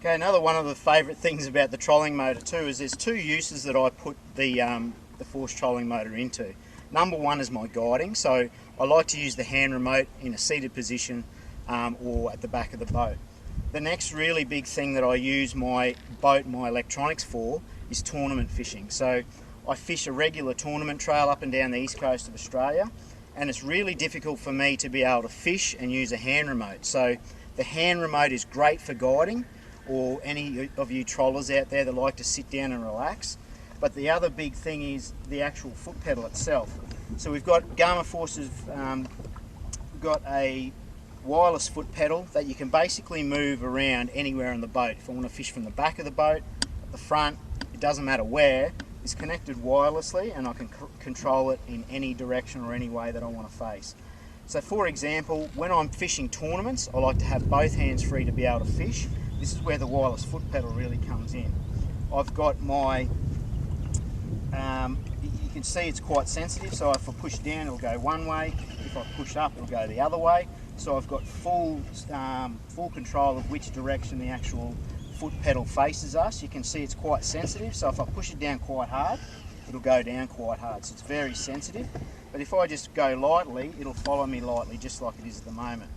Okay, another one of the favourite things about the trolling motor too is there's two uses that I put the force trolling motor into. Number one is my guiding, so I like to use the hand remote in a seated position or at the back of the boat. The next really big thing that I use my boat and my electronics for is tournament fishing. So I fish a regular tournament trail up and down the east coast of Australia, and it's really difficult for me to be able to fish and use a hand remote. So the hand remote is great for guiding, or any of you trollers out there that like to sit down and relax. But the other big thing is the actual foot pedal itself. So we've got Garmin Forces, got a wireless foot pedal that you can basically move around anywhere on the boat. If I want to fish from the back of the boat, at the front, it doesn't matter where, it's connected wirelessly and I can control it in any direction or any way that I want to face. So for example, when I'm fishing tournaments, I like to have both hands free to be able to fish. This is where the wireless foot pedal really comes in. I've got my, you can see it's quite sensitive, so if I push down it'll go one way, if I push up it'll go the other way. So I've got full control of which direction the actual foot pedal faces us. You can see it's quite sensitive, so if I push it down quite hard, it'll go down quite hard, so it's very sensitive. But if I just go lightly, it'll follow me lightly, just like it is at the moment.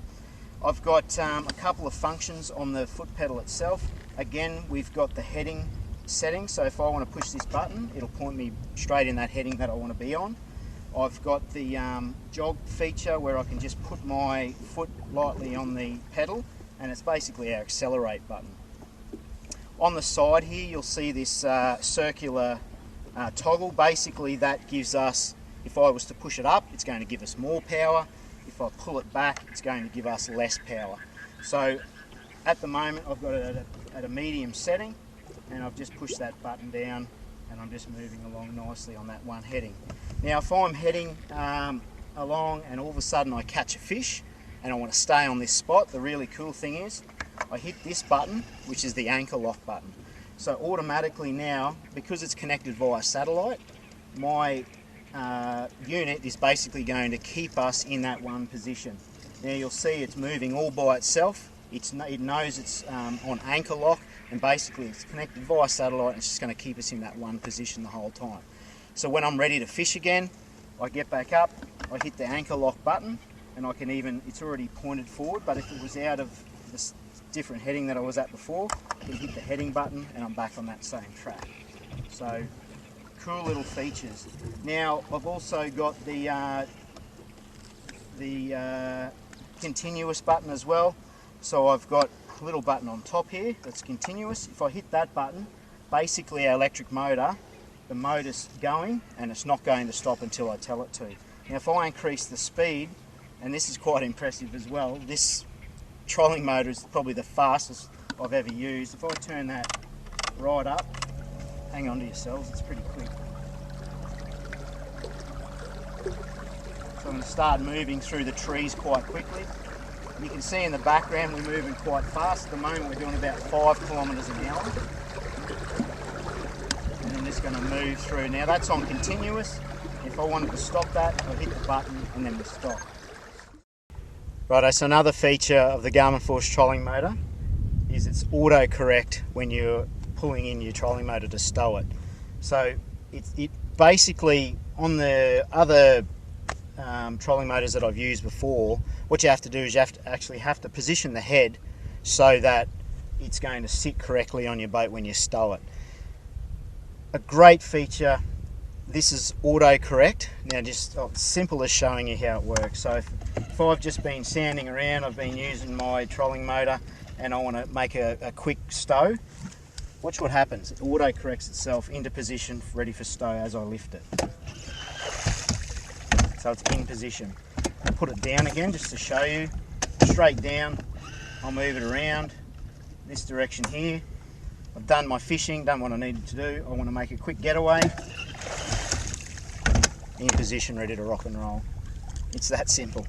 I've got a couple of functions on the foot pedal itself. Again, we've got the heading setting, so if I want to push this button, it'll point me straight in that heading that I want to be on. I've got the jog feature where I can just put my foot lightly on the pedal, and it's basically our accelerate button. On the side here, you'll see this circular toggle. Basically, that gives us, if I was to push it up, it's going to give us more power. If I pull it back, it's going to give us less power. So at the moment, I've got it at a medium setting, and I've just pushed that button down, and I'm just moving along nicely on that one heading. Now, if I'm heading along and all of a sudden I catch a fish and I want to stay on this spot, the really cool thing is I hit this button, which is the anchor lock button. So automatically now, because it's connected via satellite, my unit is basically going to keep us in that one position. Now you'll see it's moving all by itself. It knows it's on anchor lock, and basically it's connected via satellite, and it's just going to keep us in that one position the whole time. So when I'm ready to fish again, I get back up, I hit the anchor lock button, and I can even, it's already pointed forward, but if it was out of this different heading that I was at before, I can hit the heading button and I'm back on that same track. So cool little features. Now I've also got the continuous button as well. So I've got a little button on top here that's continuous. If I hit that button, basically our electric motor, the motor's going and it's not going to stop until I tell it to. Now if I increase the speed, and this is quite impressive as well, this trolling motor is probably the fastest I've ever used. If I turn that right up, hang on to yourselves, it's pretty quick. So I'm going to start moving through the trees quite quickly. You can see in the background we're moving quite fast. At the moment we're doing about 5 kilometres an hour. And I'm just going to move through. Now that's on continuous. If I wanted to stop that, I'll hit the button and then we stop. Righto, so another feature of the Garmin Force trolling motor is it's auto-correct when you're pulling in your trolling motor to stow it. So it basically, on the other trolling motors that I've used before, what you have to do is you actually have to position the head so that it's going to sit correctly on your boat when you stow it. A great feature. This is auto-correct. Now just simple as showing you how it works. So if I've just been sanding around, I've been using my trolling motor and I want to make a quick stow, watch what happens. It auto-corrects itself into position, ready for stow as I lift it. So it's in position. I'll put it down again just to show you. Straight down, I'll move it around this direction here. I've done my fishing, done what I needed to do. I want to make a quick getaway. In position, ready to rock and roll. It's that simple.